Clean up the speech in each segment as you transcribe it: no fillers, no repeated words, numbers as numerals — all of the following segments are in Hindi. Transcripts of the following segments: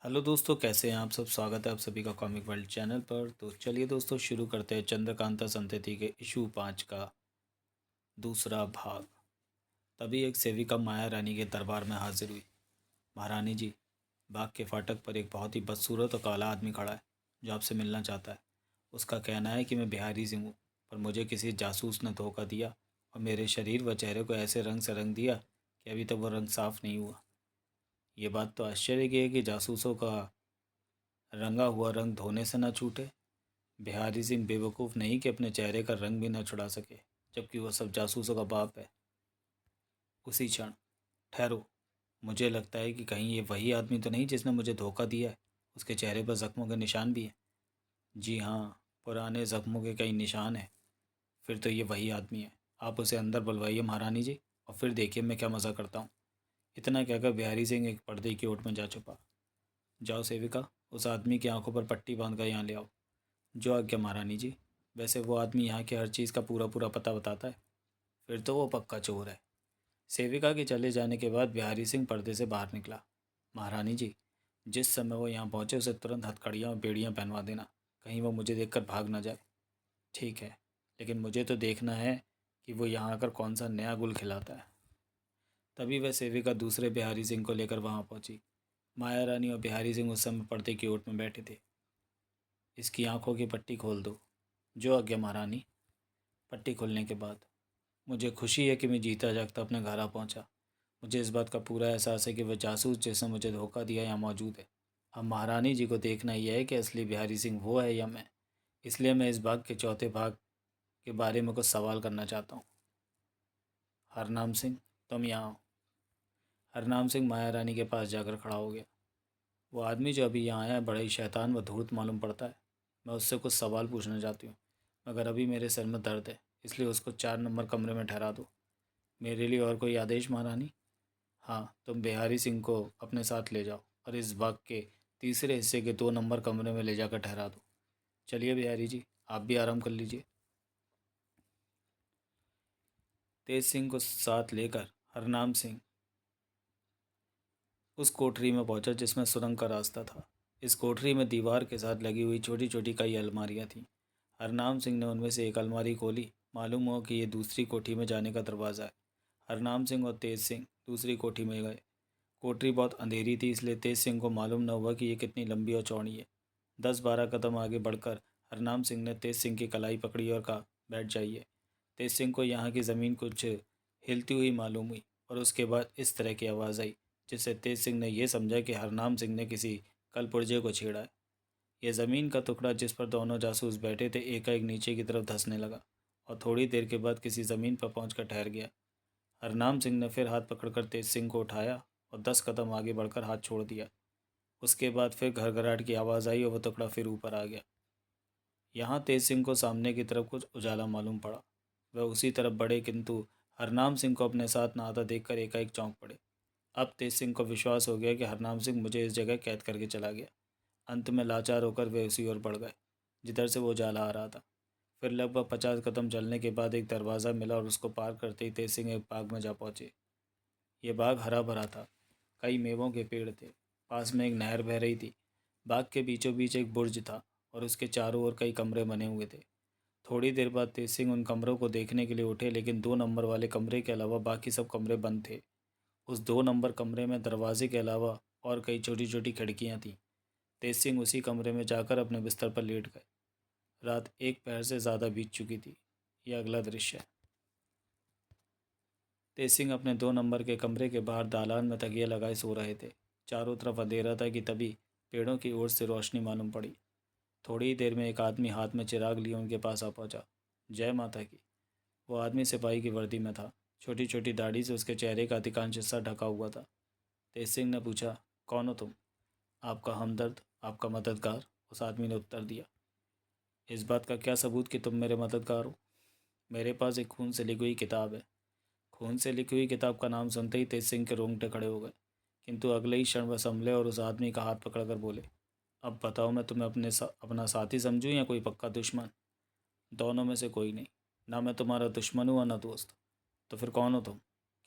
हेलो दोस्तों, कैसे हैं आप सब। स्वागत है आप सभी का कॉमिक वर्ल्ड चैनल पर। तो चलिए दोस्तों, शुरू करते हैं चंद्रकांता संतति के इशू 5 का दूसरा भाग। तभी एक सेविका माया रानी के दरबार में हाजिर हुई। महारानी जी, बाग के फाटक पर एक बहुत ही बदसूरत और काला आदमी खड़ा है जो आपसे मिलना चाहता है। उसका कहना है कि मैं बिहारी सिंह हूँ, पर मुझे किसी जासूस ने धोखा दिया और मेरे शरीर व चेहरे को ऐसे रंग से रंग दिया कि अभी तक वो रंग साफ नहीं हुआ। ये बात तो आश्चर्य की है कि जासूसों का रंगा हुआ रंग धोने से न छूटे। बिहारी सिंह बेवकूफ़ नहीं कि अपने चेहरे का रंग भी न छुड़ा सके, जबकि वह सब जासूसों का बाप है। उसी क्षण, ठहरो, मुझे लगता है कि कहीं ये वही आदमी तो नहीं जिसने मुझे धोखा दिया है। उसके चेहरे पर जख्मों के निशान भी हैं। जी हाँ, पुराने जख्मों के कई निशान हैं। फिर तो ये वही आदमी है। आप उसे अंदर बुलवाइए महारानी जी, और फिर देखिए मैं क्या मज़ा करता हूँ। इतना कहकर बिहारी सिंह एक पर्दे की ओट में जा छुपा। जाओ सेविका, उस आदमी की आंखों पर पट्टी बांध कर यहाँ ले आओ। जो आज्ञा महारानी जी। वैसे वो आदमी यहाँ की हर चीज़ का पूरा पूरा पता बताता है। फिर तो वो पक्का चोर है। सेविका के चले जाने के बाद बिहारी सिंह पर्दे से बाहर निकला। महारानी जी, जिस समय वो यहाँ पहुँचे उसे तुरंत हथकड़ियाँ और बेड़ियाँ पहनवा देना, कहीं वो मुझे देखकर भाग ना जाए। ठीक है, लेकिन मुझे तो देखना है कि वो यहाँ आकर कौन सा नया गुल खिलाता है। तभी वह सेविका दूसरे बिहारी सिंह को लेकर वहाँ पहुँची। माया रानी और बिहारी सिंह उस समय पर्दे की ओट में बैठे थे। इसकी आंखों की पट्टी खोल दो। जो आज्ञा महारानी। पट्टी खोलने के बाद, मुझे खुशी है कि मैं जीता जागता अपने घर आ पहुंचा। मुझे इस बात का पूरा एहसास है कि वह जासूस जिसने मुझे धोखा दिया यहाँ मौजूद है। अब महारानी जी को देखना यह है कि असली बिहारी सिंह वो है या मैं। इसलिए मैं इस बाग के चौथे भाग के बारे में कुछ सवाल करना चाहता हूँ। हरनाम सिंह, तुम यहाँ आओ। हरनाम सिंह माया रानी के पास जाकर खड़ा हो गया। वो आदमी जो अभी यहाँ आया है बड़ा ही शैतान व धूर्त मालूम पड़ता है। मैं उससे कुछ सवाल पूछना चाहती हूँ, मगर अभी मेरे सर में दर्द है, इसलिए उसको 4 नंबर कमरे में ठहरा दो। मेरे लिए और कोई आदेश महारानी? हाँ, तुम बिहारी सिंह को अपने साथ ले जाओ और इस बाग के तीसरे हिस्से के 2 नंबर कमरे में ले जाकर ठहरा दो। चलिए बिहारी जी, आप भी आराम कर लीजिए। तेज सिंह को साथ लेकर हरनाम सिंह उस कोठरी में पहुंचा जिसमें सुरंग का रास्ता था। इस कोठरी में दीवार के साथ लगी हुई छोटी छोटी कई अलमारियां थीं। हरनाम सिंह ने उनमें से एक अलमारी खोली। मालूम हुआ कि ये दूसरी कोठी में जाने का दरवाज़ा है। हरनाम सिंह और तेज सिंह दूसरी कोठी में गए। कोठरी बहुत अंधेरी थी, इसलिए तेज सिंह को मालूम न हुआ कि ये कितनी लंबी और चौड़ी है। 10-12 कदम आगे बढ़कर हरनाम सिंह ने तेज सिंह की कलाई पकड़ी और कहा, बैठ जाइए। तेज सिंह को यहाँ की ज़मीन कुछ हिलती हुई मालूम हुई और उसके बाद इस तरह की आवाज़ आई, जिससे तेज सिंह ने यह समझा कि हरनाम सिंह ने किसी कलपुर्जे को छेड़ा है। यह ज़मीन का टुकड़ा जिस पर दोनों जासूस बैठे थे एकाएक नीचे की तरफ धंसने लगा और थोड़ी देर के बाद किसी ज़मीन पर पहुंचकर ठहर गया। हरनाम सिंह ने फिर हाथ पकड़कर तेज सिंह को उठाया और 10 कदम आगे बढ़कर हाथ छोड़ दिया। उसके बाद फिर घरघराहट की आवाज़ आई और वह टुकड़ा फिर ऊपर आ गया। यहाँ तेज सिंह को सामने की तरफ कुछ उजाला मालूम पड़ा। वह उसी तरफ बढ़े, किंतु हरनाम सिंह को अपने साथ न आता देखकर एकाएक चौंक पड़े। अब तेज सिंह को विश्वास हो गया कि हरनाम सिंह मुझे इस जगह कैद करके चला गया। अंत में लाचार होकर वे उसी ओर बढ़ गए जिधर से वो उजाला आ रहा था। फिर लगभग 50 कदम चलने के बाद एक दरवाज़ा मिला और उसको पार करते ही तेज सिंह एक बाग में जा पहुँचे। ये बाग हरा भरा था। कई मेवों के पेड़ थे। पास में एक नहर बह रही थी। बाग के बीचों बीच एक बुर्ज था और उसके चारों ओर कई कमरे बने हुए थे। थोड़ी देर बाद तेज सिंह उन कमरों को देखने के लिए उठे, लेकिन 2 नंबर वाले कमरे के अलावा बाकी सब कमरे बंद थे। उस 2 नंबर कमरे में दरवाजे के अलावा और कई छोटी छोटी खिड़कियां थीं। तेज सिंह उसी कमरे में जाकर अपने बिस्तर पर लेट गए। रात 1 पहर से ज़्यादा बीत चुकी थी। यह अगला दृश्य है। तेज सिंह अपने 2 नंबर के कमरे के बाहर दालान में तकिया लगाए सो रहे थे। चारों तरफ अंधेरा था कि तभी पेड़ों की ओर से रोशनी मालूम पड़ी। थोड़ी ही देर में एक आदमी हाथ में चिराग लिए उनके पास आ पहुंचा। जय माता की। वो आदमी सिपाही की वर्दी में था। छोटी छोटी दाढ़ी से उसके चेहरे का अधिकांश हिस्सा ढका हुआ था। तेज सिंह ने पूछा, कौन हो तुम? आपका हमदर्द, आपका मददगार, उस आदमी ने उत्तर दिया। इस बात का क्या सबूत कि तुम मेरे मददगार हो? मेरे पास एक खून से लिखी हुई किताब है। खून से लिखी हुई किताब का नाम सुनते ही तेज सिंह के रोंगटे खड़े हो गए, किंतु अगले ही क्षण वह संभले और उस आदमी का हाथ पकड़कर बोले, अब बताओ, मैं तुम्हें अपना साथी समझूं या कोई पक्का दुश्मन? दोनों में से कोई नहीं। ना मैं तुम्हारा दुश्मन हूँ और ना दोस्त। तो फिर कौन हो तुम?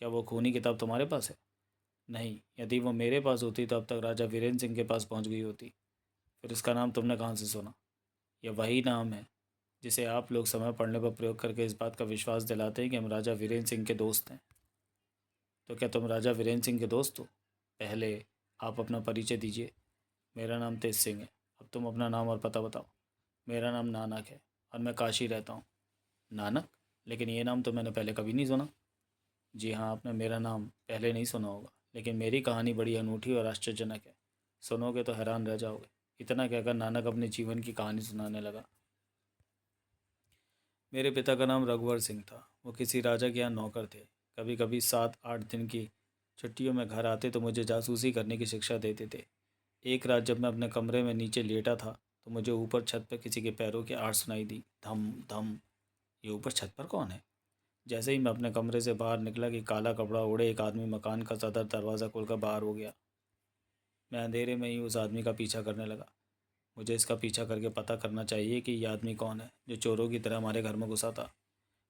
क्या वो खूनी किताब तुम्हारे पास है? नहीं, यदि वो मेरे पास होती तो अब तक राजा वीरेंद्र सिंह के पास पहुंच गई होती। फिर इसका नाम तुमने कहाँ से सुना? यह वही नाम है जिसे आप लोग समय पड़ने पर प्रयोग करके इस बात का विश्वास दिलाते हैं कि हम राजा वीरेंद्र सिंह के दोस्त हैं। तो क्या तुम राजा वीरेंद्र सिंह के दोस्त हो? पहले आप अपना परिचय दीजिए। मेरा नाम तेज सिंह है। अब तुम अपना नाम और पता बताओ। मेरा नाम नानक है और मैं काशी रहता हूँ। नानक? लेकिन ये नाम तो मैंने पहले कभी नहीं सुना। जी हाँ, आपने मेरा नाम पहले नहीं सुना होगा, लेकिन मेरी कहानी बड़ी अनूठी और आश्चर्यजनक है। सुनोगे तो हैरान रह जाओगे। इतना कहकर नानक अपने जीवन की कहानी सुनाने लगा। मेरे पिता का नाम रघुवर सिंह था। वो किसी राजा के यहाँ नौकर थे। कभी कभी 7-8 दिन की छुट्टियों में घर आते तो मुझे जासूसी करने की शिक्षा देते थे। एक रात जब मैं अपने कमरे में नीचे लेटा था तो मुझे ऊपर छत पर किसी के पैरों की आवाज़ सुनाई दी, धम धम। ये ऊपर छत पर कौन है? जैसे ही मैं अपने कमरे से बाहर निकला कि काला कपड़ा ओढ़े एक आदमी मकान का सदर दरवाज़ा खोलकर बाहर हो गया। मैं अंधेरे में ही उस आदमी का पीछा करने लगा। मुझे इसका पीछा करके पता करना चाहिए कि ये आदमी कौन है जो चोरों की तरह हमारे घर में घुसा था।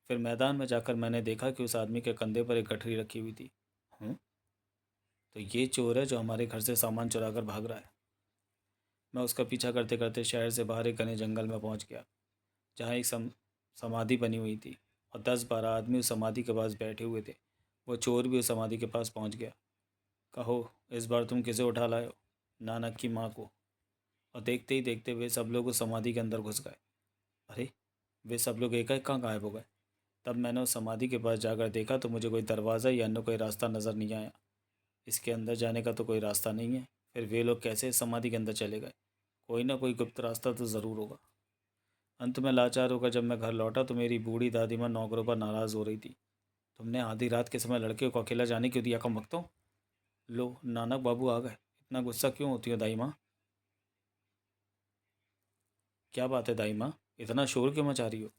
फिर मैदान में जाकर मैंने देखा कि उस आदमी के कंधे पर एक गठरी रखी हुई थी। हूँ? तो ये चोर है जो हमारे घर से सामान चुरा कर भाग रहा है। मैं उसका पीछा करते करते शहर से बाहर एक घने जंगल में पहुंच गया, जहाँ एक समाधि बनी हुई थी और 10-12 आदमी उस समाधि के पास बैठे हुए थे। वो चोर भी उस समाधि के पास पहुंच गया। कहो, इस बार तुम किसे उठा लाए हो? नानक की माँ को। और देखते ही देखते वे सब लोग उस समाधि के अंदर घुस गए। अरे, वे सब लोग एकाएक कहाँ गायब हो गए? तब मैंने उस समाधि के पास जाकर देखा तो मुझे कोई दरवाज़ा या अन्य कोई रास्ता नज़र नहीं आया। इसके अंदर जाने का तो कोई रास्ता नहीं है। फिर वे लोग कैसे इस समाधि के अंदर चले गए? कोई ना कोई गुप्त रास्ता तो ज़रूर होगा। अंत में लाचार होकर जब मैं घर लौटा तो मेरी बूढ़ी दादी माँ नौकरों पर नाराज़ हो रही थी। तुमने आधी रात के समय लड़के को अकेला जाने क्यों दिया, कम वक्तों? लो, नानक बाबू आ गए। इतना गुस्सा क्यों होती हो दाई माँ? क्या बात है दाई माँ, इतना शोर क्यों मचा रही हो?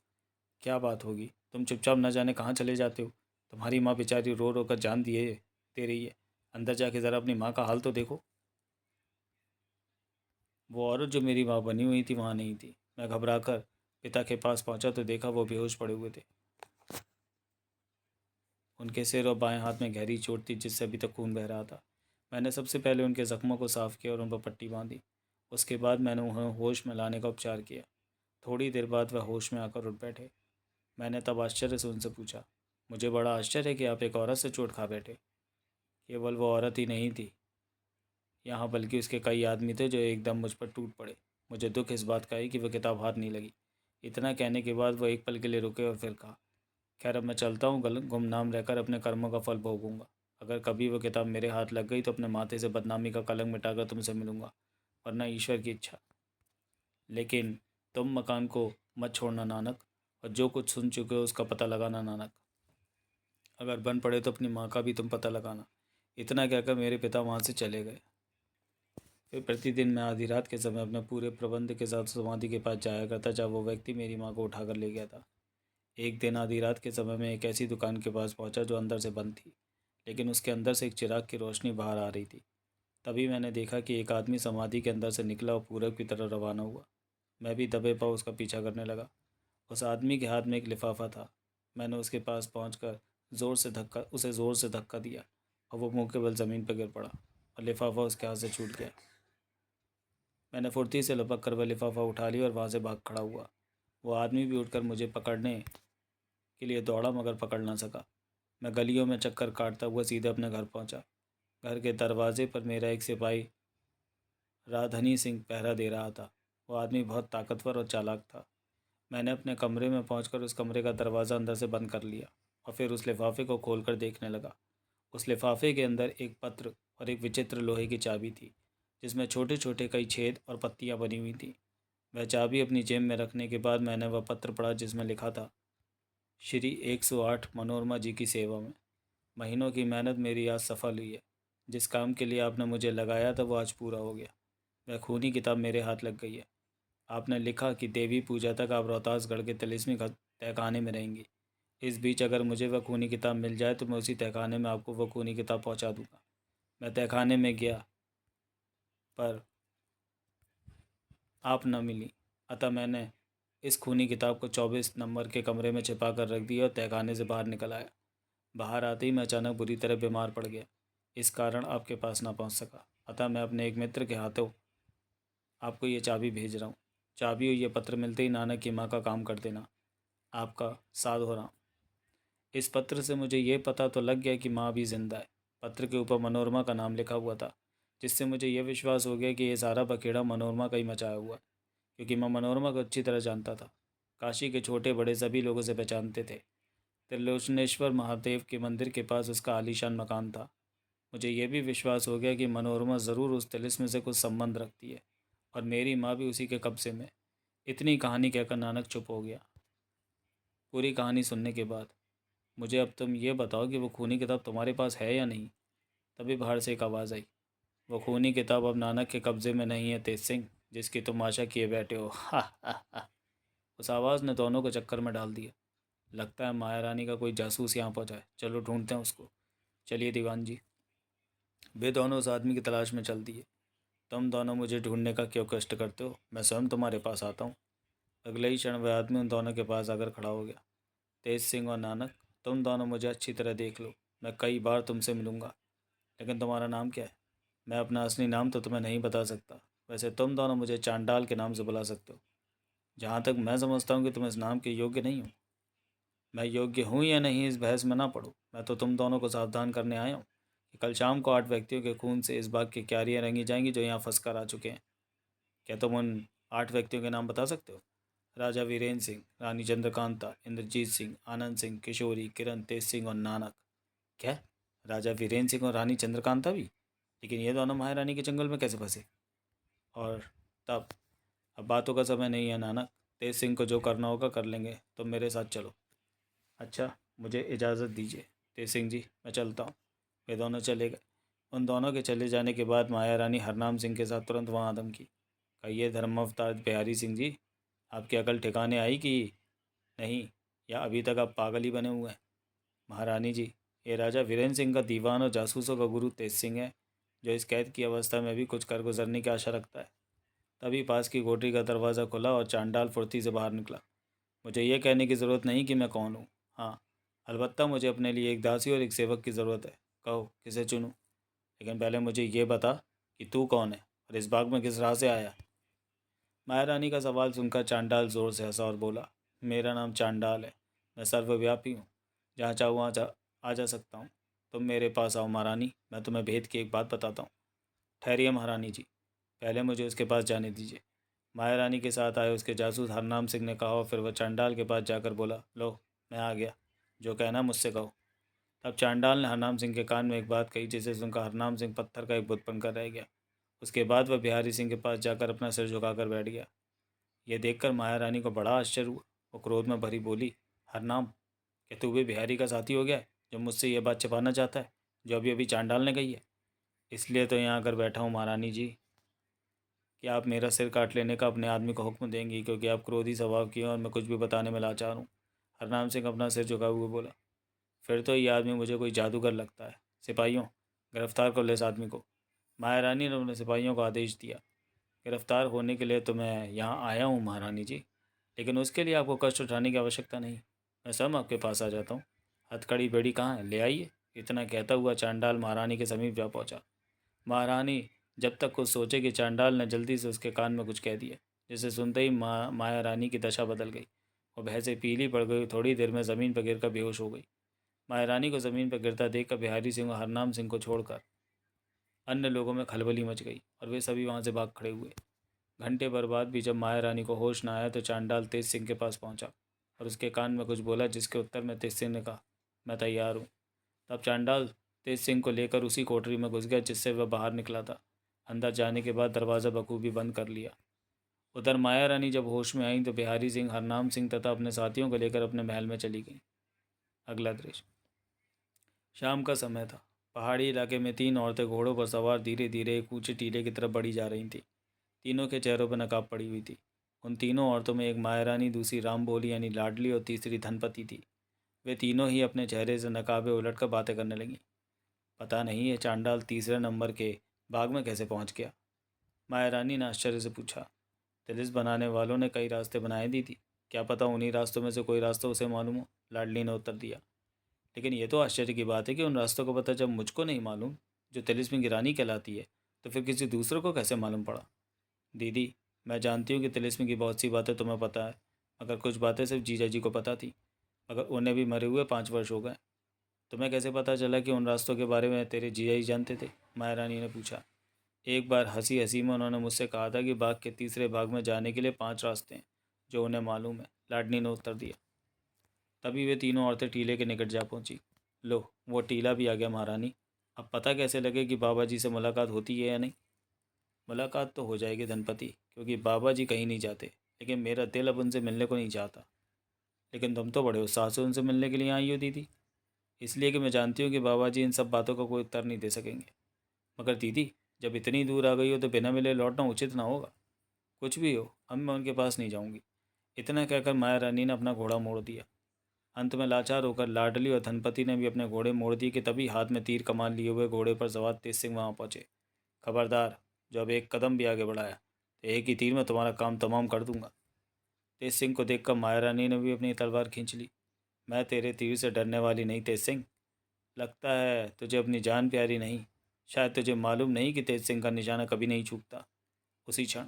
क्या बात होगी, तुम चुपचाप न जाने कहाँ चले जाते हो? तुम्हारी माँ बेचारी रो रो कर जान दिए दे रही है। अंदर जाके ज़रा अपनी माँ का हाल तो देखो। वो औरत जो मेरी माँ बनी हुई थी वहाँ नहीं थी। मैं घबरा कर पिता के पास पहुँचा तो देखा वो बेहोश पड़े हुए थे। उनके सिर और बाएं हाथ में गहरी चोट थी जिससे अभी तक खून बह रहा था। मैंने सबसे पहले उनके ज़ख्मों को साफ़ किया और उन पर पट्टी बांधी। उसके बाद मैंने उन्हें होश में लाने का उपचार किया। थोड़ी देर बाद वह होश में आकर उठ बैठे। मैंने तब आश्चर्य से उनसे पूछा, मुझे बड़ा आश्चर्य है कि आप एक औरत से चोट खा बैठे। केवल वो औरत ही नहीं थी यहाँ, बल्कि उसके कई आदमी थे जो एकदम मुझ पर टूट पड़े। मुझे दुख इस बात का है कि वह किताब हाथ नहीं लगी। इतना कहने के बाद वह एक पल के लिए रुके और फिर कहा, खैर अब मैं चलता हूँ, गुमनाम रहकर अपने कर्मों का फल भोगूंगा। अगर कभी वो किताब मेरे हाथ लग गई तो अपने माथे से बदनामी का कलंक मिटाकर तुमसे मिलूंगा, वरना ईश्वर की इच्छा। लेकिन तुम मकान को मत छोड़ना नानक, और जो कुछ सुन चुके हो उसका पता लगाना नानक। अगर बन पड़े तो अपनी माँ का भी तुम पता लगाना। इतना कहकर मेरे पिता वहाँ से चले गए। फिर प्रतिदिन मैं आधी रात के समय अपने पूरे प्रबंध के साथ समाधि के पास जाया करता जब वो व्यक्ति मेरी माँ को उठाकर ले गया था। एक दिन आधी रात के समय में एक ऐसी दुकान के पास पहुंचा जो अंदर से बंद थी, लेकिन उसके अंदर से एक चिराग की रोशनी बाहर आ रही थी। तभी मैंने देखा कि एक आदमी समाधि के अंदर से निकला और पूरब की तरफ रवाना हुआ। मैं भी दबे पाँव उसका पीछा करने लगा। उस आदमी के हाथ में एक लिफाफा था। मैंने उसके पास पहुंचकर उसे ज़ोर से धक्का दिया और वो मुंह के बल ज़मीन पर गिर पड़ा और लिफाफा उसके हाथ से छूट गया। मैंने फुर्ती से लपक कर वह लिफाफा उठा लिया और वहाँ से भाग खड़ा हुआ। वो आदमी भी उठकर मुझे पकड़ने के लिए दौड़ा मगर पकड़ ना सका। मैं गलियों में चक्कर काटता हुआ सीधे अपने घर पहुंचा। घर के दरवाजे पर मेरा एक सिपाही राधनी सिंह पहरा दे रहा था। वो आदमी बहुत ताकतवर और चालाक था। मैंने अपने कमरे में पहुंचकर उस कमरे का दरवाज़ा अंदर से बंद कर लिया और फिर उस लिफाफे को खोलकर देखने लगा। उस लिफाफे के अंदर एक पत्र और एक विचित्र लोहे की चाबी थी, जिसमें छोटे छोटे कई छेद और पत्तियां बनी हुई थीं। वह चाबी अपनी जेब में रखने के बाद मैंने वह पत्र पढ़ा जिसमें लिखा था, श्री 108 मनोरमा जी की सेवा में। महीनों की मेहनत मेरी आज सफल हुई है। जिस काम के लिए आपने मुझे लगाया था वो आज पूरा हो गया। वह खूनी किताब मेरे हाथ लग गई है। आपने लिखा कि देवी पूजा तक आप रोहतासगढ़ के तिलिस्मी तहखाने में रहेंगी। इस बीच अगर मुझे वह खूनी किताब मिल जाए तो मैं उसी तहखाने में आपको वह खूनी किताब पहुंचा दूंगा। मैं तहखाने में गया पर आप न मिली, अतः मैंने इस खूनी किताब को 24 नंबर के कमरे में छिपा कर रख दिया और तहखाने से बाहर निकल आया। बाहर आते ही मैं अचानक बुरी तरह बीमार पड़ गया। इस कारण आपके पास ना पहुंच सका। अतः मैं अपने एक मित्र के हाथों आपको ये चाबी भेज रहा हूँ। चाबी और ये पत्र मिलते ही नानक की माँ का काम कर देना। आपका साध हो रहा। इस पत्र से मुझे ये पता तो लग गया कि माँ भी जिंदा है। पत्र के ऊपर मनोरमा का नाम लिखा हुआ था, जिससे मुझे यह विश्वास हो गया कि ये सारा बखेड़ा मनोरमा का ही मचाया हुआ है, क्योंकि मैं मनोरमा को अच्छी तरह जानता था। काशी के छोटे बड़े सभी लोग उसे पहचानते थे। त्रिलोचनेश्वर महादेव के मंदिर के पास उसका आलीशान मकान था। मुझे यह भी विश्वास हो गया कि मनोरमा ज़रूर उस तिलिस्म से कुछ संबंध रखती है, और मेरी माँ भी उसी के कब्जे में। इतनी कहानी कहकर नानक चुप हो गया। पूरी कहानी सुनने के बाद, मुझे अब तुम ये बताओ कि वो खूनी किताब तुम्हारे पास है या नहीं। तभी बाहर से एक आवाज़ आई, वो खूनी किताब अब नानक के कब्जे में नहीं है तेज सिंह, जिसकी तुम आशा किए बैठे हो। हा हा हा। उस आवाज़ ने दोनों को चक्कर में डाल दिया। लगता है माया रानी का कोई जासूस यहाँ पहुँचा है, चलो ढूंढते हैं उसको। चलिए दीवान जी। वे दोनों उस आदमी की तलाश में चल दिए। तुम दोनों मुझे ढूंढने का क्यों कष्ट करते हो, मैं स्वयं तुम्हारे पास आता हूँ। अगले ही क्षण वह आदमी उन दोनों के पास आकर खड़ा हो गया। तेज सिंह और नानक, तुम दोनों मुझे अच्छी तरह देख लो। मैं कई बार तुमसे मिलूंगा, लेकिन तुम्हारा नाम क्या है? मैं अपना असली नाम तो तुम्हें नहीं बता सकता। वैसे तुम दोनों मुझे चांडाल के नाम से बुला सकते हो। जहाँ तक मैं समझता हूँ कि तुम इस नाम के योग्य नहीं हो। मैं योग्य हूँ या नहीं इस बहस में ना पड़ो। मैं तो तुम दोनों को सावधान करने आया हूँ कि कल शाम को 8 व्यक्तियों के खून से इस बाग की क्यारियाँ रंगी जाएंगी जो यहाँ फंस कर आ चुके हैं। क्या तुम उन 8 व्यक्तियों के नाम बता सकते हो? राजा वीरेंद्र सिंह, रानी चंद्रकांता, इंद्रजीत सिंह, आनंद सिंह, किशोरी, किरण, तेज सिंह और नानक। क्या? राजा वीरेंद्र सिंह और रानी चंद्रकांता भी? लेकिन ये दोनों महारानी के जंगल में कैसे फंसे? और तब, अब बातों का समय नहीं है नानक। तेज सिंह को जो करना होगा कर लेंगे, तुम मेरे साथ चलो। अच्छा, मुझे इजाज़त दीजिए तेज सिंह जी, मैं चलता हूँ। वे दोनों चले गए। उन दोनों के चले जाने के बाद माया रानी हरनाम सिंह के साथ तुरंत वहाँ आदम की। कहिए धर्म अवतार बिहारी सिंह जी, आपकी अकल ठिकाने आई कि नहीं, या अभी तक आप पागल ही बने हुए हैं? महारानी जी, ये राजा वीरेंद्र सिंह का दीवान और जासूसों का गुरु तेज सिंह है, जो इस कैद की अवस्था में भी कुछ कर गुजरने की आशा रखता है। तभी पास की कोठरी का दरवाज़ा खुला और चांडाल फुर्ती से बाहर निकला। मुझे यह कहने की ज़रूरत नहीं कि मैं कौन हूँ। हाँ, अलबत्ता मुझे अपने लिए एक दासी और एक सेवक की ज़रूरत है। कहो किसे चुनूँ? लेकिन पहले मुझे ये बता कि तू कौन है और इस बाग में किस राह से आया? माया रानी का सवाल सुनकर चांडाल ज़ोर से हंसा और बोला, मेरा नाम चांडाल है। मैं सर्वव्यापी हूँ, जहाँ चाहूँ वहाँ आ जा सकता हूँ। तुम मेरे पास आओ महारानी, मैं तुम्हें भेद की एक बात बताता हूँ। ठहरिए महारानी जी, पहले मुझे उसके पास जाने दीजिए। माया रानी के साथ आए उसके जासूस हरनाम सिंह ने कहा और फिर वह चांडाल के पास जाकर बोला, लो मैं आ गया, जो कहना मुझसे कहो। तब चांडाल ने हरनाम सिंह के कान में एक बात कही जिसे सुनकर हरनाम सिंह पत्थर का एक बुत बनकर रह गया। उसके बाद वह बिहारी सिंह के पास जाकर अपना सिर झुकाकर बैठ गया। यह देखकर माया रानी को बड़ा आश्चर्य हुआ। वो क्रोध में भरी बोली, हरनाम, क्या तू भी बिहारी का साथी हो गया है, जो मुझसे ये बात छिपाना चाहता है, जो अभी अभी चांडाल ने कही है? इसलिए तो यहाँ आकर बैठा हूँ महारानी जी कि आप मेरा सिर काट लेने का अपने आदमी को हुक्म देंगी, क्योंकि आप क्रोधी स्वभाव की हैं और मैं कुछ भी बताने में लाचार हूँ। हरनाम सिंह अपना सिर झुकाए हुए बोला, फिर तो ये आदमी मुझे कोई जादूगर लगता है। सिपाहियों, गिरफ्तार कर लो इस आदमी को। माया रानी ने अपने सिपाहियों को आदेश दिया। गिरफ्तार होने के लिए तो मैं यहाँ आया हूँ महारानी जी, लेकिन उसके लिए आपको कष्ट उठाने की आवश्यकता नहीं। मैं स्वयं आपके पास आ जाता हूँ। हथकड़ी बेड़ी कहाँ है, ले आइए। इतना कहता हुआ चांडाल महारानी के समीप जा पहुँचा। महारानी जब तक कुछ सोचे कि चांडाल ने जल्दी से उसके कान में कुछ कह दिया, जिसे सुनते ही माया रानी की दशा बदल गई। वो भय से पीली पड़ गई। थोड़ी देर में ज़मीन पर गिरकर बेहोश हो गई। माया रानी को ज़मीन पर गिरता देखकर बिहारी सिंह और हरनाम सिंह को छोड़कर अन्य लोगों में खलबली मच गई और वे सभी वहाँ से भाग खड़े हुए। घंटे भर बाद भी जब माया रानी को होश न आया तो चांडाल तेज सिंह के पास पहुंचा और उसके कान में कुछ बोला, जिसके उत्तर में तेज सिंह ने कहा, मैं तैयार हूँ। तब चांडाल तेज सिंह को लेकर उसी कोठरी में घुस गया जिससे वह बाहर निकला था। अंदर जाने के बाद दरवाज़ा बखूबी बंद कर लिया। उधर माया रानी जब होश में आई तो बिहारी सिंह, हरनाम सिंह तथा अपने साथियों को लेकर अपने महल में चली गई। अगला दृश्य, शाम का समय था। पहाड़ी इलाके में 3 औरतें घोड़ों पर सवार धीरे धीरे एक ऊंचे टीले की तरफ बढ़ी जा रही थीं। तीनों के चेहरों पर नकाब पड़ी हुई थी। उन तीनों औरतों में एक माया रानी, दूसरी राम बोली यानी लाडली और तीसरी धनपति थी। वे तीनों ही अपने चेहरे से नकाबे उलट कर बातें करने लगीं। पता नहीं ये चांडाल तीसरे नंबर के बाग में कैसे पहुंच गया? माया रानी ने आश्चर्य से पूछा। तिलिस बनाने वालों ने कई रास्ते बनाए दी थी, क्या पता उन्हीं रास्तों में से कोई रास्ता उसे मालूम हो, लाडली ने उत्तर दिया। लेकिन ये तो आश्चर्य की बात है कि उन रास्तों का पता जब मुझको नहीं मालूम, जो तिलिस्मी की रानी कहलाती है, तो फिर किसी दूसरे को कैसे मालूम पड़ा? दीदी, मैं जानती हूँ कि तिलिस्मी की बहुत सी बातें तुम्हें पता है, मगर कुछ बातें सिर्फ जीजा जी को पता थी, मगर उन्हें भी मरे हुए 5 वर्ष हो गए। तुम्हें कैसे पता चला कि उन रास्तों के बारे में तेरे जीजा ही जानते थे? माया रानी ने पूछा। एक बार हंसी हंसी में उन्होंने मुझसे कहा था कि बाग के तीसरे भाग में जाने के लिए 5 रास्ते हैं, जो उन्हें मालूम है, लाडनी ने उत्तर दिया। तभी वे तीनों औरतें टीले के निकट जा पहुंची। लो, वो टीला भी आ गया महारानी। अब पता कैसे लगे कि बाबा जी से मुलाकात होती है या नहीं? मुलाकात तो हो जाएगी धनपति, क्योंकि बाबा जी कहीं नहीं जाते, लेकिन मेरा दिल अब उनसे मिलने को नहीं चाहता। लेकिन तुम तो बड़े उत्साह से उनसे मिलने के लिए आई हो दीदी। इसलिए कि मैं जानती हूँ कि बाबा जी इन सब बातों का कोई उत्तर नहीं दे सकेंगे। मगर दीदी, जब इतनी दूर आ गई हो तो बिना मिले लौटना उचित ना होगा। कुछ भी हो, अब मैं उनके पास नहीं जाऊंगी। इतना कहकर माया रानी ने अपना घोड़ा मोड़ दिया। अंत में लाचार होकर लाडली और धनपति ने भी अपने घोड़े मोड़ दिए कि तभी हाथ में तीर कमान लिए हुए घोड़े पर सवार तेज सिंह वहां पहुंचे। खबरदार, जब एक कदम भी आगे बढ़ाया तो एक ही तीर में तुम्हारा काम तमाम कर दूंगा। तेज सिंह को देखकर माया रानी ने भी अपनी तलवार खींच ली। मैं तेरे तीर से डरने वाली नहीं तेज सिंह। लगता है तुझे अपनी जान प्यारी नहीं। शायद तुझे मालूम नहीं कि तेज सिंह का निशाना कभी नहीं चूकता। उसी क्षण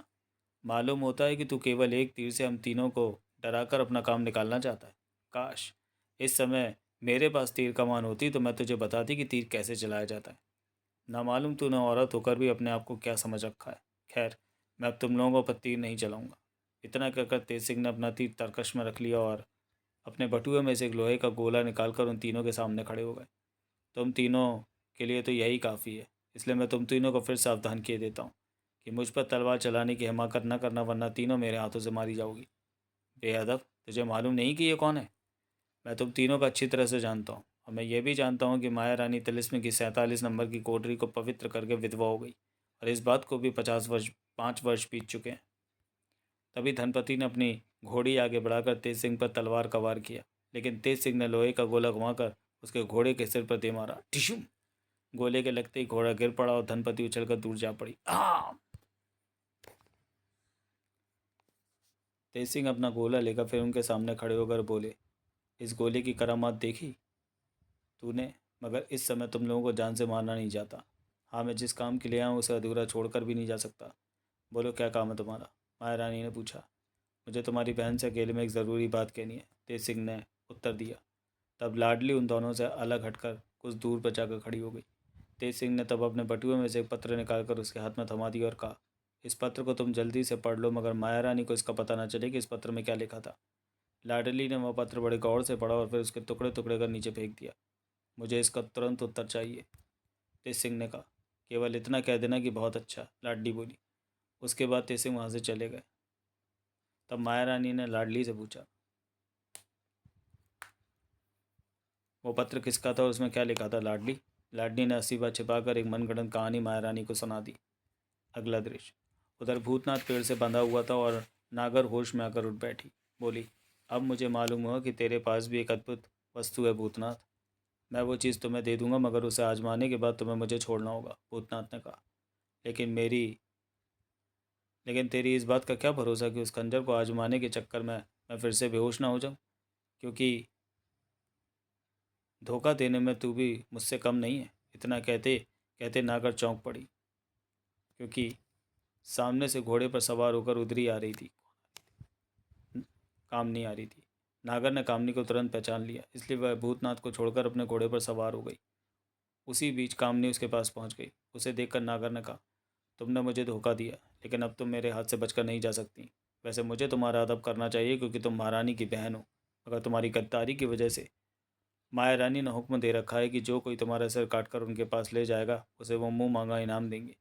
मालूम होता है कि तू केवल एक तीर से हम तीनों को डराकर अपना काम निकालना चाहता है। काश इस समय मेरे पास तीर कमान होती तो मैं तुझे बताती कि तीर कैसे चलाया जाता है। ना मालूम तूने औरत होकर भी अपने आप को क्या समझ रखा है। खैर, मैं अब तुम लोगों पर तीर नहीं चलाऊंगा। इतना कहकर तेज सिंह ने अपना तीर तरकश में रख लिया और अपने बटुए में से एक लोहे का गोला निकालकर उन तीनों के सामने खड़े हो गए। तुम तीनों के लिए तो यही काफ़ी है, इसलिए मैं तुम तीनों को फिर सावधान किए देता हूँ कि मुझ पर तलवार चलाने की हिमाकत न करना, वरना तीनों मेरे हाथों से मारी जाओगी। बेअदब, तुझे मालूम नहीं कि ये कौन है? मैं तुम तीनों को अच्छी तरह से जानता हूँ, और मैं ये भी जानता हूँ कि माया रानी तिलिस्मी की 47 नंबर की कोठरी को पवित्र करके विधवा हो गई, और इस बात को भी 50 वर्ष 5 वर्ष बीत चुके हैं। तभी धनपति ने अपनी घोड़ी आगे बढ़ाकर तेज सिंह पर तलवार का वार किया, लेकिन तेज सिंह ने लोहे का गोला घुमाकर उसके घोड़े के सिर पर दे मारा। टिशुम! गोले के लगते ही घोड़ा गिर पड़ा और धनपति उछलकर दूर जा पड़ी। तेज सिंह अपना गोला लेकर फिर उनके सामने खड़े होकर बोले, इस गोले की करामात देखी तूने? मगर इस समय तुम लोगों को जान से मारना नहीं चाहता। हाँ, मैं जिस काम के लिए आया हूँ उसे अधूरा छोड़कर भी नहीं जा सकता। बोलो, क्या काम है तुम्हारा? माया रानी ने पूछा। मुझे तुम्हारी बहन से अकेले में एक ज़रूरी बात कहनी है, तेज सिंह ने उत्तर दिया। तब लाडली उन दोनों से अलग हटकर कुछ दूर पर जाकर खड़ी हो गई। तेज सिंह ने तब अपने बटुए में से एक पत्र निकालकर उसके हाथ में थमा दिया और कहा, इस पत्र को तुम जल्दी से पढ़ लो, मगर माया रानी को इसका पता न चले कि इस पत्र में क्या लिखा था। लाडली ने वह पत्र बड़े गौर से पढ़ा और फिर उसके टुकड़े टुकड़े कर नीचे फेंक दिया। मुझे इसका तुरंत उत्तर चाहिए, तेज सिंह ने कहा। केवल इतना कह देना कि बहुत अच्छा, लाडली बोली। उसके बाद तेज सिंह वहाँ से चले गए। तब माया रानी ने लाडली से पूछा, वो पत्र किसका था और उसमें क्या लिखा था लाडली? लाडली ने हंसी बात छिपाकर एक मनगढ़ंत कहानी माया रानी को सुना दी। अगला दृश्य। उधर भूतनाथ पेड़ से बंधा हुआ था और नागर होश में आकर उठ बैठी। बोली, अब मुझे मालूम हुआ कि तेरे पास भी एक अद्भुत वस्तु है भूतनाथ। मैं वो चीज़ तुम्हें दे दूंगा, मगर उसे आजमाने के बाद तुम्हें मुझे छोड़ना होगा, भूतनाथ ने कहा। लेकिन मेरी लेकिन तेरी इस बात का क्या भरोसा कि उस खंजर को आजमाने के चक्कर में मैं फिर से बेहोश ना हो जाऊं? क्योंकि धोखा देने में तू भी मुझसे कम नहीं है। इतना कहते कहते नागर चौंक पड़ी, क्योंकि सामने से घोड़े पर सवार होकर उधरी आ रही थी। कामनी आ रही थी। नागर ने कामनी को तुरंत पहचान लिया, इसलिए वह भूतनाथ को छोड़कर अपने घोड़े पर सवार हो गई। उसी बीच कामनी उसके पास पहुंच गई। उसे देखकर नागर ने कहा, तुमने मुझे धोखा दिया, लेकिन अब तुम मेरे हाथ से बचकर नहीं जा सकती। वैसे मुझे तुम्हारा अदब करना चाहिए, क्योंकि तुम महारानी की बहन हो। अगर तुम्हारी गद्दारी की वजह से माया रानी ने हुक्म दे रखा है कि जो कोई तुम्हारा सिर काटकर उनके पास ले जाएगा उसे वो मुंह मांगा इनाम देंगे।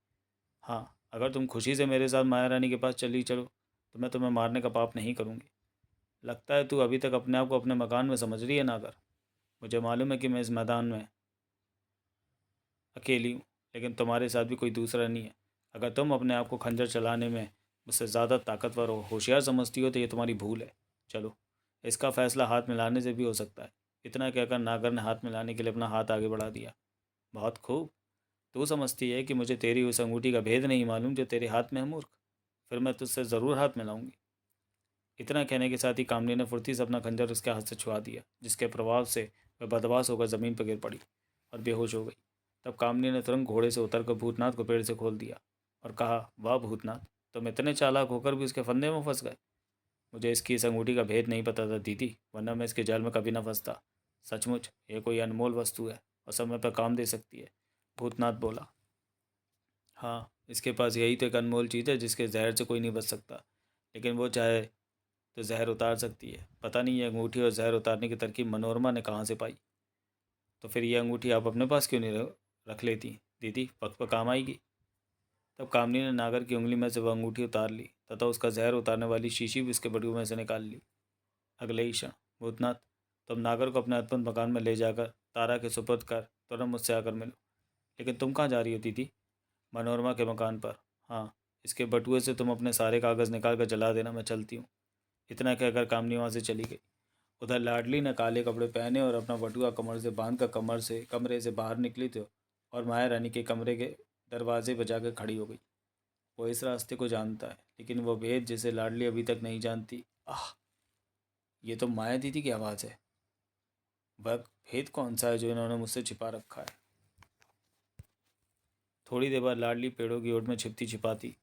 हाँ, अगर तुम खुशी से मेरे साथ माया रानी के पास चली चलो तो मैं तुम्हें मारने का पाप नहीं करूँगी। लगता है तू अभी तक अपने आप को अपने मकान में समझ रही है नागर। मुझे मालूम है कि मैं इस मैदान में अकेली हूँ, लेकिन तुम्हारे साथ भी कोई दूसरा नहीं है। अगर तुम अपने आप को खंजर चलाने में मुझसे ज़्यादा ताकतवर और होशियार समझती हो तो ये तुम्हारी भूल है। चलो, इसका फैसला हाथ मिलाने से भी हो सकता है। इतना कहकर नागर ने हाथ मिलाने के लिए अपना हाथ आगे बढ़ा दिया। बहुत खूब। तू समझती है कि मुझे तेरी उस अंगूठी का भेद नहीं मालूम जो तेरे हाथ में है, मूर्ख। फिर मैं तुझसे ज़रूर हाथ मिलाऊंगी। इतना कहने के साथ ही कामनी ने फुर्ती से अपना खंजर उसके हाथ से छुड़ा दिया, जिसके प्रभाव से वह बदमाश होकर ज़मीन पर गिर पड़ी और बेहोश हो गई। तब कामनी ने तुरंत घोड़े से उतरकर भूतनाथ को पेड़ से खोल दिया और कहा, वाह भूतनाथ, तुम इतने चालाक होकर भी उसके फंदे में फंस गए। मुझे इसकी इस अंगूठी का भेद नहीं पता था दीदी, वरना मैं इसके जाल में कभी ना फंसता। सचमुच ये कोई अनमोल वस्तु है और समय पर काम दे सकती है। भूतनाथ बोला, हाँ, इसके पास यही तो एक अनमोल चीज़ है जिसके जहर से कोई नहीं बच सकता, लेकिन वो चाहे तो जहर उतार सकती है। पता नहीं ये अंगूठी और जहर उतारने की तरकीब मनोरमा ने कहाँ से पाई। तो फिर ये अंगूठी आप अपने पास क्यों नहीं रख लेती दीदी, वक्त पर काम आएगी। तब कामनी ने नागर की उंगली में से वह अंगूठी उतार ली तथा उसका जहर उतारने वाली शीशी भी उसके बटुए में से निकाल ली। अगले ही क्षण, भूतनाथ, तुम नागर को अपने अदभुत मकान में ले जाकर तारा के सुपुर्द कर तुरंत मुझसे आकर मिलो। लेकिन तुम कहाँ जा रही हो दीदी। मनोरमा के मकान पर। हाँ, इसके बटुए से तुम अपने सारे कागज़ निकाल कर जला देना, मैं चलती हूँ। इतना कहकर कामनी वहाँ से चली गई। उधर लाडली ने काले कपड़े पहने और अपना बटुआ कमर से बांध कर कमरे से बाहर निकली थी और माया रानी के कमरे के दरवाजे पर जाकर खड़ी हो गई। वो इस रास्ते को जानता है, लेकिन वो भेद जिसे लाडली अभी तक नहीं जानती। आह, ये तो माया दीदी की आवाज़ है। वह भेद कौन सा है जो इन्होंने मुझसे छिपा रखा है। थोड़ी देर बाद लाडली पेड़ों की ओट में छिपती छिपाती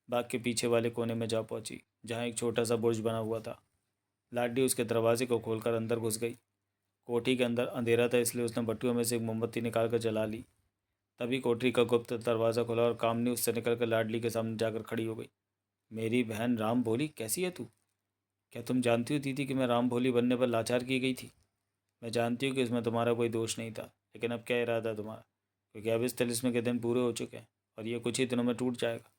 बाग के पीछे वाले कोने में जा पहुंची, जहाँ एक छोटा सा बुर्ज बना हुआ था। लाडली उसके दरवाजे को खोलकर अंदर घुस गई। कोठी के अंदर अंधेरा था, इसलिए उसने बटुए में से एक मोमबत्ती निकाल कर जला ली। तभी कोठरी का गुप्त दरवाज़ा खुला और कामनी उससे निकलकर लाडली के सामने जाकर खड़ी हो गई। मेरी बहन राम भोली, कैसी है तू। क्या तुम जानती हो दीदी कि मैं राम भोली बनने पर लाचार की गई थी। मैं जानती हूँ कि इसमें तुम्हारा कोई दोष नहीं था, लेकिन अब क्या इरादा है तुम्हारा, क्योंकि अब इस तिलिस्म के दिन पूरे हो चुके हैं और ये कुछ ही दिनों में टूट जाएगा।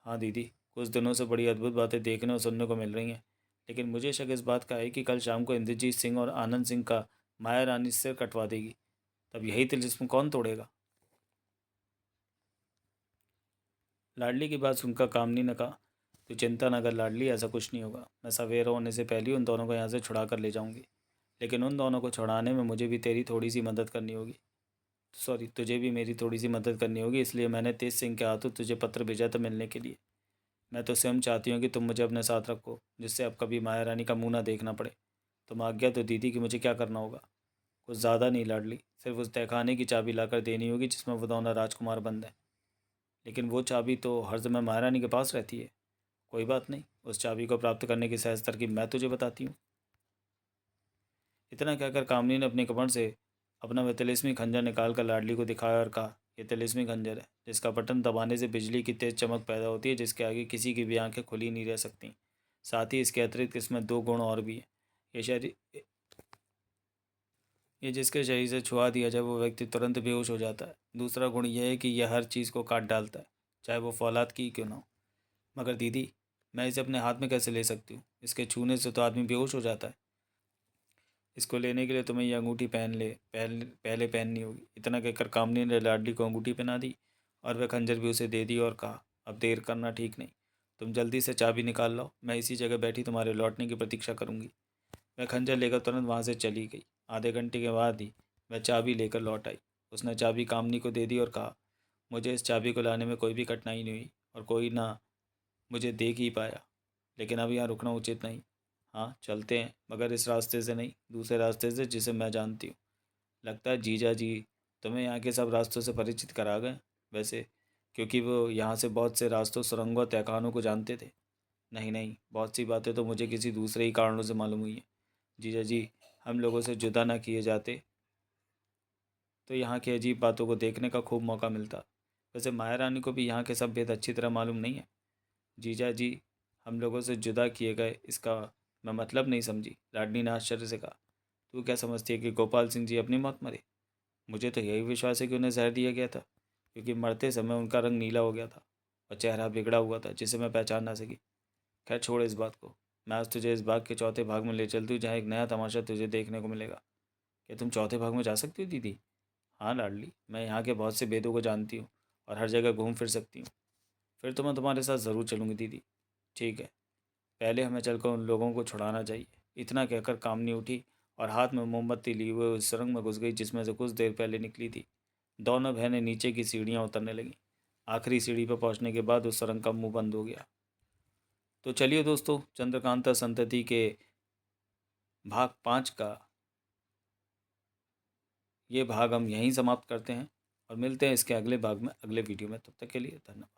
हाँ दीदी, कुछ दिनों से बड़ी अद्भुत बातें देखने और सुनने को मिल रही हैं, लेकिन मुझे शक इस बात का है कि कल शाम को इंद्रजीत सिंह और आनंद सिंह का माया रानी सिर कटवा देगी। तब यही तिलिस्म कौन तोड़ेगा। लाडली की बात सुनकर कामनी ने कहा, तो चिंता न कर लाडली, ऐसा कुछ नहीं होगा। मैं सवेरा होने से पहले उन दोनों को यहाँ से छुड़ा कर ले जाऊंगी, लेकिन उन दोनों को छुड़ाने में मुझे भी तेरी थोड़ी सी मदद करनी होगी। सॉरी, तुझे भी मेरी थोड़ी सी मदद करनी होगी, इसलिए मैंने तेज सिंह के हाथों तुझे पत्र भेजा था मिलने के लिए। मैं तो स्वयं चाहती हूँ कि तुम मुझे अपने साथ रखो, जिससे अब कभी माया रानी का मुँह ना देखना पड़े। तुम आज्ञा तो दीदी कि मुझे क्या करना होगा। कुछ ज़्यादा नहीं लाडली, सिर्फ उस तहखाने की चाबी लाकर देनी होगी जिसमें वो दोनों राजकुमार बंद हैं। लेकिन वो चाबी तो हर समय माया रानी के पास रहती है। कोई बात नहीं, उस चाबी को प्राप्त करने की सहज तरकीब मैं तुझे बताती हूँ। इतना कहकर कामनी ने अपने कमर से अपना वह तिलिस्मी खंजर निकाल कर लाडली को दिखाया और कहा, यह तिलिस्मी खंजर है, जिसका बटन दबाने से बिजली की तेज चमक पैदा होती है, जिसके आगे किसी की भी आंखें खुली नहीं रह सकती। साथ ही इसके अतिरिक्त इसमें दो गुण और भी हैं। ये शरीर ये जिसके शरीर से छुआ दिया जाए वो व्यक्ति तुरंत बेहोश हो जाता है। दूसरा गुण यह है कि यह हर चीज़ को काट डालता है, चाहे वो फौलाद की क्यों ना हो। मगर दीदी, मैं इसे अपने हाथ में कैसे ले सकती हूँ। इसके छूने से तो आदमी बेहोश हो जाता है। इसको लेने के लिए तुम्हें यह अंगूठी पहले पहननी होगी। इतना कहकर कामनी ने लाडली को अंगूठी पहना दी और वह खंजर भी उसे दे दी और कहा, अब देर करना ठीक नहीं, तुम जल्दी से चाबी निकाल लो, मैं इसी जगह बैठी तुम्हारे लौटने की प्रतीक्षा करूंगी। वह खंजर लेकर तुरंत वहाँ से चली गई। आधे घंटे के बाद ही वह चाबी लेकर लौट आई। उसने चाबी कामनी को दे दी और कहा, मुझे इस चाबी को लाने में कोई भी कठिनाई नहीं हुई और कोई ना मुझे देख ही पाया, लेकिन अब यहाँ रुकना उचित नहीं। हाँ चलते हैं, मगर इस रास्ते से नहीं, दूसरे रास्ते से जिसे मैं जानती हूँ। लगता है जीजा जी तुम्हें यहाँ के सब रास्तों से परिचित करा गए, वैसे, क्योंकि वो यहाँ से बहुत से रास्तों, सुरंगों और तहखानों को जानते थे। नहीं नहीं, बहुत सी बातें तो मुझे किसी दूसरे ही कारणों से मालूम हुई हैं। जीजा जी हम लोगों से जुदा ना किए जाते तो यहाँ की अजीब बातों को देखने का खूब मौका मिलता। वैसे माया रानी को भी यहाँ के सब भेद अच्छी तरह मालूम नहीं है। जीजा जी हम लोगों से जुदा किए गए, इसका मैं मतलब नहीं समझी। लाडली ने आश्चर्य से कहा, तू क्या समझती है कि गोपाल सिंह जी अपनी मौत मरे। मुझे तो यही विश्वास है कि उन्हें जहर दिया गया था, क्योंकि मरते समय उनका रंग नीला हो गया था और चेहरा बिगड़ा हुआ था, जिसे मैं पहचान ना सकी। खैर छोड़ इस बात को, मैं आज तुझे इस बाग के चौथे भाग में ले चलती हूँ, जहाँ एक नया तमाशा तुझे देखने को मिलेगा। क्या तुम चौथे भाग में जा सकती हो दीदी। हाँ लाडली, मैं यहाँ के बहुत से भेदों को जानती हूँ और हर जगह घूम फिर सकती हूँ। फिर तो मैं तुम्हारे साथ ज़रूर चलूँगी दीदी। ठीक है, पहले हमें चलकर उन लोगों को छुड़ाना चाहिए। इतना कहकर कामनी उठी और हाथ में मोमबत्ती लिए हुए उस सुरंग में घुस गई जिसमें से कुछ देर पहले निकली थी। दोनों बहनें नीचे की सीढ़ियाँ उतरने लगीं। आखिरी सीढ़ी पर पहुंचने के बाद उस सुरंग का मुंह बंद हो गया। तो चलिए दोस्तों, चंद्रकांता संतति के भाग 5 का ये भाग हम यहीं समाप्त करते हैं। और मिलते हैं इसके अगले भाग में, अगले वीडियो में। तब तक के लिए धन्यवाद।